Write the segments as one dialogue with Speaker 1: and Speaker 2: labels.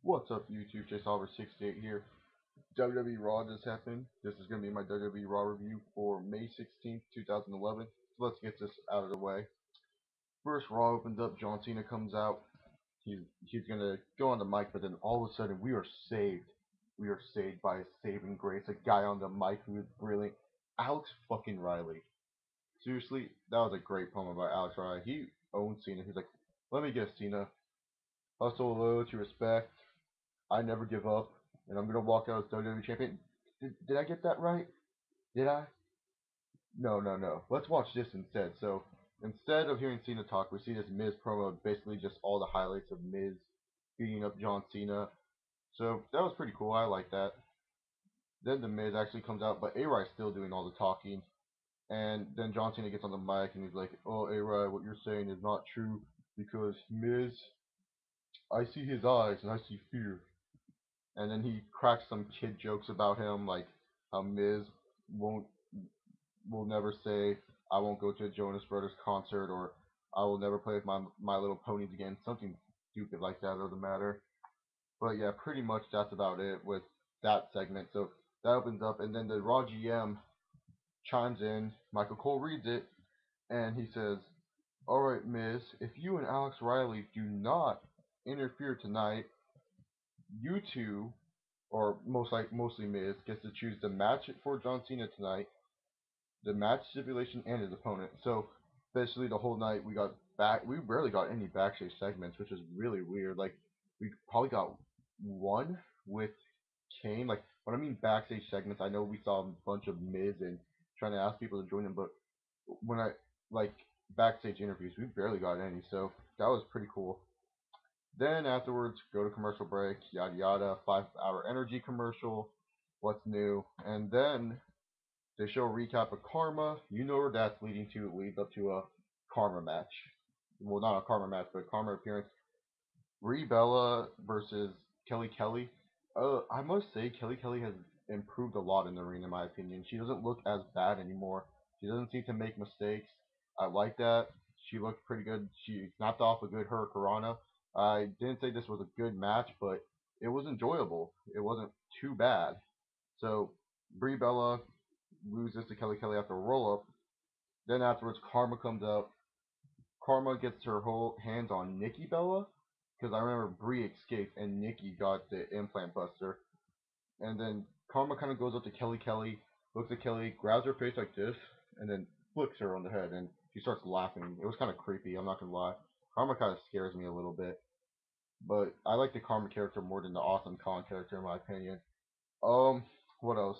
Speaker 1: What's up, YouTube? JSolver68 here. WWE Raw just happened. This is going to be my WWE Raw review for May 16th, 2011. So let's get this out of the way. First, Raw opens up. John Cena comes out. He's going to go on the mic, but then all of a sudden, we are saved. We are saved by a saving grace. A guy on the mic who is brilliant. Alex fucking Riley. Seriously, that was a great promo by Alex Riley. He owns Cena. He's like, let me guess, Cena. Hustle, loyalty, respect. I never give up, and I'm gonna walk out as WWE champion. Did I get that right? Did I? No, no, no. Let's watch this instead. So instead of hearing Cena talk, we see this Miz promo, basically just all the highlights of Miz beating up John Cena. So that was pretty cool. I like that. Then the Miz actually comes out, but A-Ry's still doing all the talking. And then John Cena gets on the mic and he's like, "Oh, A-Ry, what you're saying is not true because Miz, I see his eyes and I see fear." And then he cracks some kid jokes about him, like how Miz won't will never say I won't go to a Jonas Brothers concert or I will never play with my Little Ponies again, something stupid like that doesn't matter. But yeah, pretty much that's about it with that segment. So that opens up, and then the Raw GM chimes in. Michael Cole reads it, and he says, "All right, Miz, if you and Alex Riley do not interfere tonight, you two or mostly Miz, gets to choose the match for John Cena tonight, the match stipulation, and his opponent." So basically, the whole night we barely got any backstage segments, which is really weird. Like we probably got one with Kane. Like when I mean backstage segments, I know we saw a bunch of Miz and trying to ask people to join him, but when I like backstage interviews, we barely got any. So that was pretty cool. Then afterwards, go to commercial break, yada yada, 5 hour energy commercial, what's new, and then they show a recap of Karma. You know where that's leading to. It leads up to a Karma match. Well, not a Karma match, but a Karma appearance. Brie Bella versus Kelly Kelly. I must say, Kelly Kelly has improved a lot in the ring, in my opinion. She doesn't look as bad anymore. She doesn't seem to make mistakes. I like that. She looked pretty good. She snapped off a good Hurricanrana. I didn't say this was a good match, but it was enjoyable. It wasn't too bad. So Brie Bella loses to Kelly Kelly after a roll up. Then afterwards, Karma comes out. Karma gets her whole hands on Nikki Bella because I remember Brie escaped and Nikki got the implant buster. And then Karma kind of goes up to Kelly Kelly, looks at Kelly, grabs her face like this, and then flicks her on the head, and she starts laughing. It was kind of creepy. I'm not gonna lie. Karma kind of scares me a little bit, but I like the Karma character more than the Awesome Kong character in my opinion. Um, what else?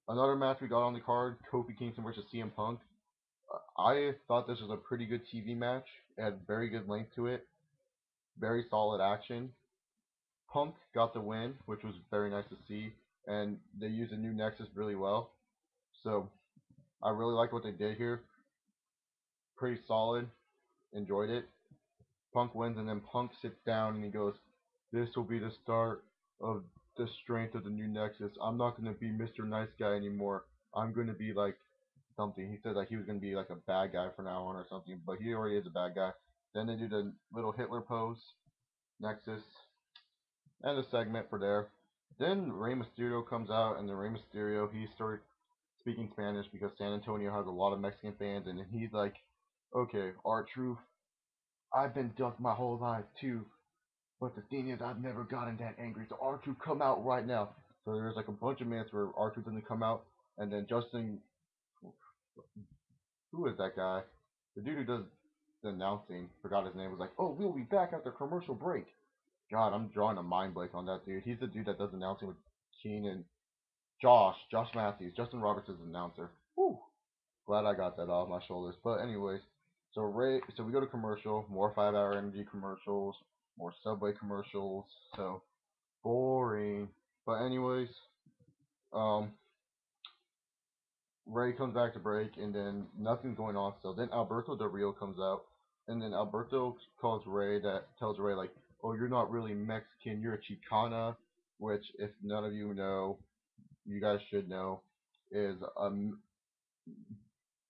Speaker 1: Another match we got on the card: Kofi Kingston versus CM Punk. I thought this was a pretty good TV match. It had very good length to it, very solid action. Punk got the win, which was very nice to see, and they used the new Nexus really well. So I really like what they did here. Pretty solid. Enjoyed it. Punk wins, and then Punk sits down and he goes, "This will be the start of the strength of the new Nexus. I'm not going to be Mr. Nice Guy anymore. I'm going to be like something." He said like he was going to be like a bad guy from now on or something, but he already is a bad guy. Then they do the little Hitler pose, Nexus, and the segment for there. Then Rey Mysterio comes out, and then Rey Mysterio he started speaking Spanish because San Antonio has a lot of Mexican fans, and he's like, "Okay, R-Truth, I've been ducked my whole life too, but the thing is, I've never gotten that angry. So R-Truth, come out right now." So there's like a bunch of minutes where R-Truth doesn't come out, and then Justin, who is that guy? The dude who does the announcing, forgot his name, was like, "Oh, we'll be back after commercial break." God, I'm drawing a mind blank on that dude. He's the dude that does announcing with Keen and Josh Matthews, Justin Roberts is the announcer. Whew. Glad I got that off my shoulders. But anyways, so we go to commercial, more 5 hour energy commercials, more Subway commercials. So boring. But anyways, um, Ray comes back to break, and then nothing's going on still. Then Alberto Del Rio comes out, and then Alberto tells Ray like, "Oh, you're not really Mexican, you're a Chicana," which if none of you know, you guys should know, is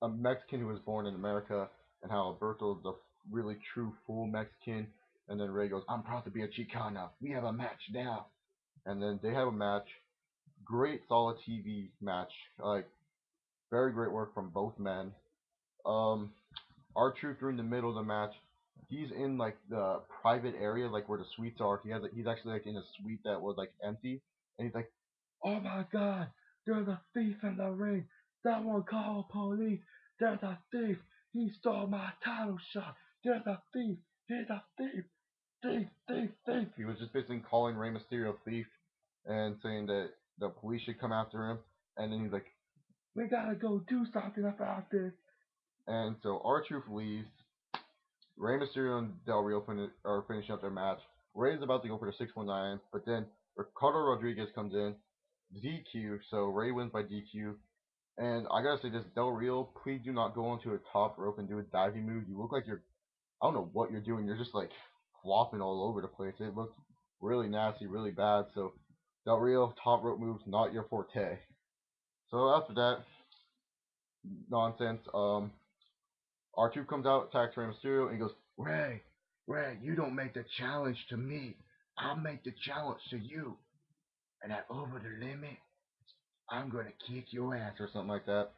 Speaker 1: a Mexican who was born in America, and how Alberto is the really true full Mexican. And then Rey goes, I'm proud to be a Chicana. We have a match now. And then they have a match. Great, solid TV match. Like, very great work from both men. Um, R-Truth during the middle of the match, he's in like the private area, like where the suites are. He's actually like in a suite that was like empty, and he's like, "Oh my God, there's a thief in the ring! Someone call police! There's a thief! He stole my title shot! There's a thief! He's a thief! Thief! Thief! Thief!" He was just basically calling Rey Mysterio a thief and saying that the police should come after him. And then he's like, "We gotta go do something about this." And so R-Truth leaves. Rey Mysterio and Del Rio are finishing up their match. Rey is about to go for the 619, but then Ricardo Rodriguez comes in, DQ, so Rey wins by DQ. And I gotta say this, Del Rio, please do not go onto a top rope and do a diving move. You look like I don't know what you're doing. You're just like flopping all over the place. It looks really nasty, really bad. So Del Rio, top rope moves, not your forte. So after that nonsense, R-Truth comes out, attacks Rey Mysterio, and he goes, Rey, you don't make the challenge to me. I'll make the challenge to you. And at over the limit, I'm going to kick your ass or something like that.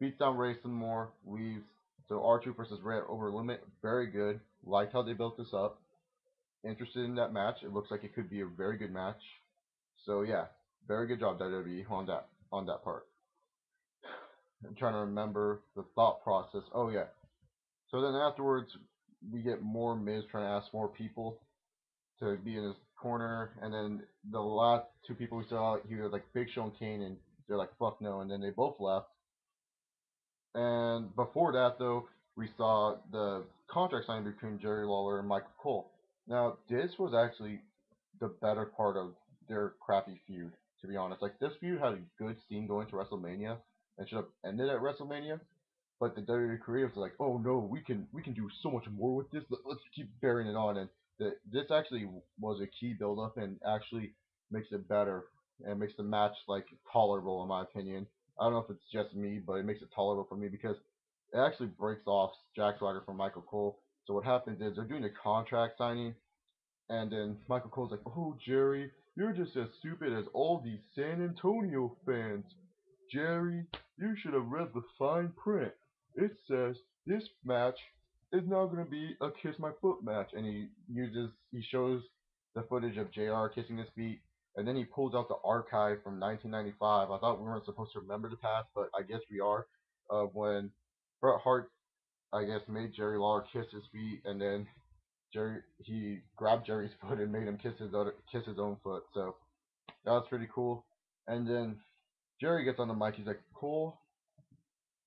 Speaker 1: Beats down Rey some more, leaves. So R-Truth versus Rey at over the limit, very good. Liked how they built this up. Interested in that match. It looks like it could be a very good match. So yeah, very good job WWE on that part. I'm trying to remember the thought process. Oh yeah. So then afterwards, we get more Miz trying to ask more people to be in his corner, and then the last two people we saw, he was like Big Show and Kane, and they're like fuck no, and then they both left. And before that though, we saw the contract signing between Jerry Lawler and Michael Cole. Now this was actually the better part of their crappy feud, to be honest. Like this feud had a good scene going to WrestleMania and should have ended at WrestleMania. But the WWE creatives are like, oh no, we can do so much more with this. Let's keep bearing it on, and this actually was a key build up and actually makes it better and makes the match like tolerable in my opinion. I don't know if it's just me, but it makes it tolerable for me because it actually breaks off Jack Swagger from Michael Cole. So what happens is they're doing a contract signing, and then Michael Cole's like, oh Jerry, you're just as stupid as all these San Antonio fans. Jerry, you should have read the fine print. It says this match is now going to be a kiss my foot match, and he shows the footage of JR kissing his feet, and then he pulls out the archive from 1995. I thought we weren't supposed to remember the past, but I guess we are. When Bret Hart, I guess, made Jerry Lawler kiss his feet, and then he grabbed Jerry's foot and made him kiss his own foot. So that was pretty cool. And then Jerry gets on the mic. He's like, Cole,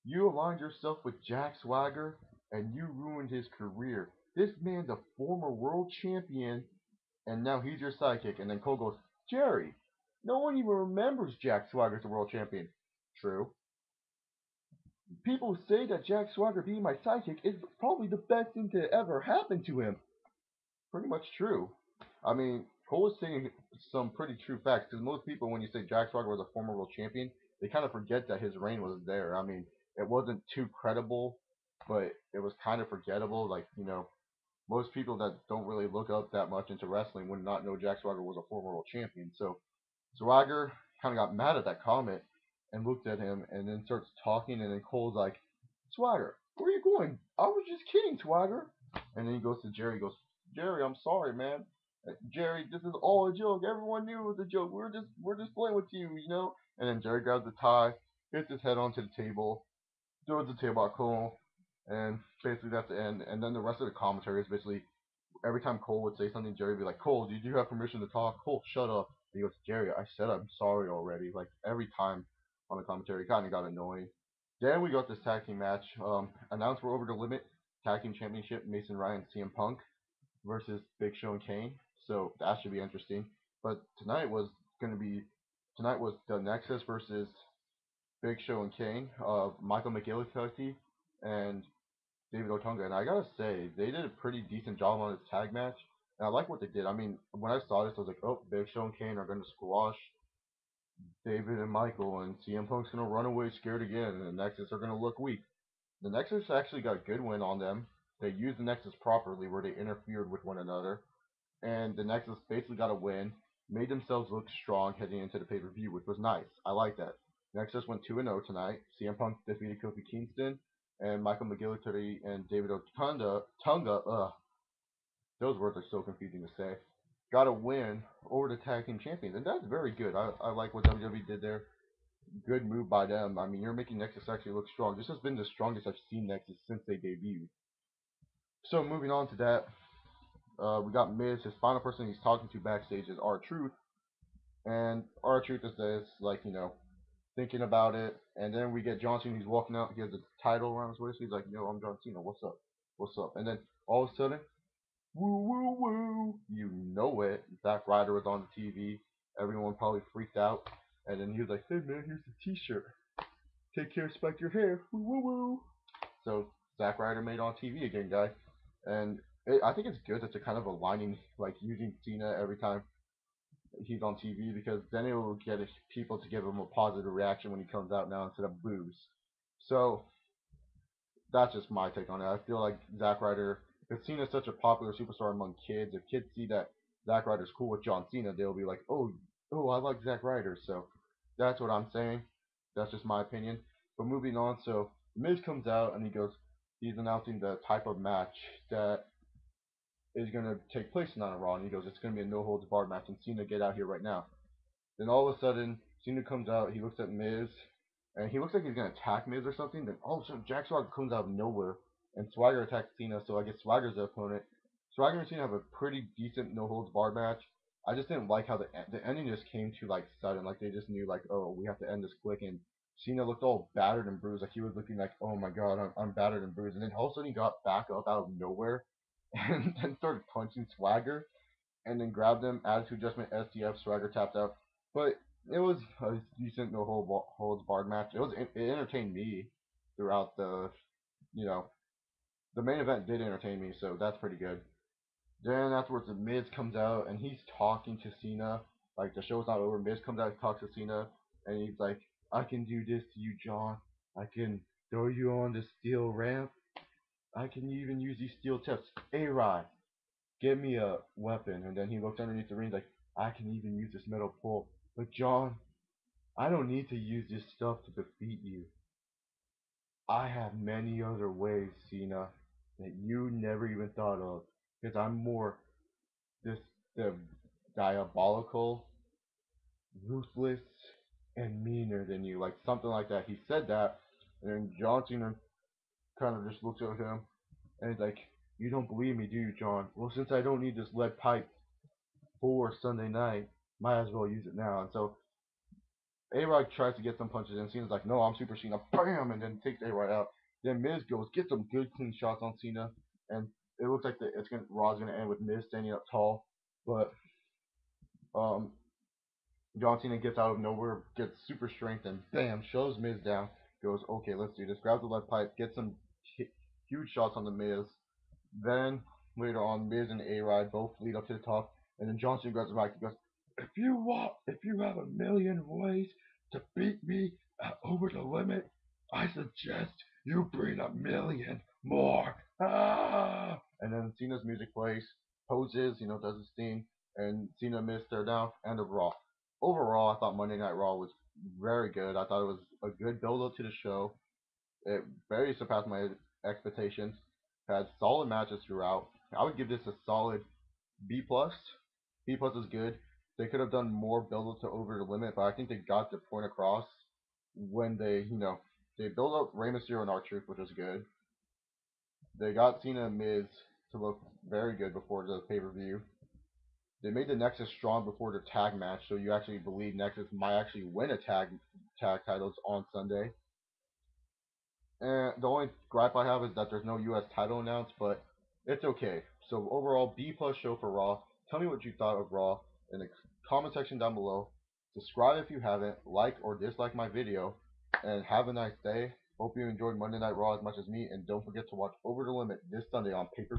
Speaker 1: you aligned yourself with Jack Swagger and you ruined his career. This man's a former world champion and now he's your sidekick. And then Cole goes, Jerry, no one even remembers Jack Swagger as a world champion. True. People say that Jack Swagger being my sidekick is probably the best thing to ever happen to him. Pretty much true. I mean, Cole was saying some pretty true facts because most people, when you say Jack Swagger was a former world champion, they kind of forget that his reign was there. I mean, it wasn't too credible, but it was kind of forgettable. Like, most people that don't really look up that much into wrestling would not know Jack Swagger was a former world champion. So Swagger kind of got mad at that comment and looked at him and then starts talking. And then Cole's like, Swagger, where are you going? I was just kidding, Swagger. And then he goes to Jerry. He goes, Jerry, I'm sorry, man. Jerry, this is all a joke. Everyone knew it was a joke. We're just playing with you. And then Jerry grabs the tie, hits his head onto the table, throws the table at Cole, and basically that's the end. And then the rest of the commentary is basically every time Cole would say something, Jerry would be like, Cole, did you have permission to talk? Cole, shut up. And he goes, Jerry, I said I'm sorry already. Like every time on the commentary, it kind of got annoying. Then we got this tag team match. Announced we're over the limit. Tag team championship, Mason Ryan, CM Punk versus Big Show and Kane. So that should be interesting. But tonight was the Nexus versus Big Show and Kane of Michael Mcgillicutty and David Otunga. And I gotta say, they did a pretty decent job on this tag match. And I like what they did. I mean, when I saw this, I was like, oh, Big Show and Kane are gonna squash David and Michael, and CM Punk's gonna run away scared again, and the Nexus are gonna look weak. The Nexus actually got a good win on them. they used the Nexus properly, where they interfered with one another, and the Nexus basically got a win, made themselves look strong heading into the pay-per-view, which was nice. I like that. Nexus went 2-0 tonight. CM Punk defeated Kofi Kingston, and Michael Mcgillicutty and David Otunga, those words are so confusing to say, got a win over the tag team champions, and that's very good. I like what WWE did there. Good move by them. I mean, you're making Nexus actually look strong. This has been the strongest I've seen Nexus since they debuted. So moving on to that, we got Miz. His final person he's talking to backstage is R-Truth, and R-Truth is this, like, thinking about it, and then we get John Cena. He's walking out. He has a title around his waist. He's like, "Yo, I'm John Cena. What's up? What's up?" And then all of a sudden, woo woo woo, you know it. Zack Ryder was on the TV. Everyone probably freaked out, and then he was like, "Hey man, here's the T-shirt. Take care, spike your hair. Woo woo woo." So Zack Ryder made on TV again, guys, and I think it's good that they're kind of aligning, like using Cena every time he's on TV, because then it will get people to give him a positive reaction when he comes out now instead of boos. So that's just my take on it. I feel like Zack Ryder, because Cena's such a popular superstar among kids, if kids see that Zack Ryder's cool with John Cena, they'll be like, oh, I like Zack Ryder. So that's what I'm saying. That's just my opinion. But moving on, so Miz comes out and he's announcing the type of match that is going to take place tonight on Raw, and he goes, it's going to be a no holds barred match, and Cena, get out here right now. Then all of a sudden, Cena comes out, he looks at Miz, and he looks like he's going to attack Miz or something. Then all of a sudden, Jack Swagger comes out of nowhere, and Swagger attacks Cena, so I guess Swagger's the opponent. Swagger and Cena have a pretty decent no holds barred match. I just didn't like how the ending just came too like sudden, like they just knew like, oh, we have to end this quick, and Cena looked all battered and bruised, like he was looking like, oh my god, I'm battered and bruised, and then all of a sudden he got back up out of nowhere, and then started punching Swagger, and then grabbed him. Attitude adjustment, STF. Swagger tapped out, but it was a decent no holds barred match. It entertained me throughout the main event did entertain me, so that's pretty good. Then afterwards, the Miz comes out and he's talking to Cena. Like the show's not over. Miz comes out and talks to Cena, and he's like, "I can do this to you, John. I can throw you on the steel ramp. I can even use these steel tips. A-Rod, give me a weapon." And then he looks underneath the ring like, "I can even use this metal pole. But John, I don't need to use this stuff to defeat you. I have many other ways, Cena, that you never even thought of. Because I'm more this the diabolical, ruthless, and meaner than you." Like something like that. He said that, and then John Cena kind of just looks at him and he's like, "You don't believe me, do you, John? Well, since I don't need this lead pipe for Sunday night, might as well use it now." And so A-Rod tries to get some punches in. Cena's like, "No, I'm Super Cena." Bam! And then takes A-Rod out. Then Miz goes, gets some good clean shots on Cena. And it looks like Raw's going to end with Miz standing up tall. But um, John Cena gets out of nowhere, gets super strength, and bam, shows Miz down. Goes, "Okay, let's do this." Grabs the lead pipe, gets some huge shots on the Miz. Then later on, Miz and A-Rod both lead up to the top. And then John Cena grabs the mic and goes, if you have a million ways to beat me over the limit, I suggest you bring a million more. Ah! And then Cena's music plays, poses, does his thing, and Cena missed their down, end of Raw. Overall, I thought Monday Night Raw was very good. I thought it was a good build up to the show. It very surpassed my expectations. Had solid matches throughout. I would give this a solid B plus. B plus is good. They could have done more build up to Over the Limit, but I think they got the point across when they built up Rey Mysterio and R-Truth, which was good. They got Cena and Miz to look very good before the pay-per-view. They made the Nexus strong before the tag match, so you actually believe Nexus might actually win a tag titles on Sunday. And the only gripe I have is that there's no US title announced, but it's okay. So overall, B plus show for Raw. Tell me what you thought of Raw in the comment section down below. Subscribe if you haven't, like or dislike my video, and have a nice day. Hope you enjoyed Monday Night Raw as much as me, and don't forget to watch Over the Limit this Sunday on pay-per-view.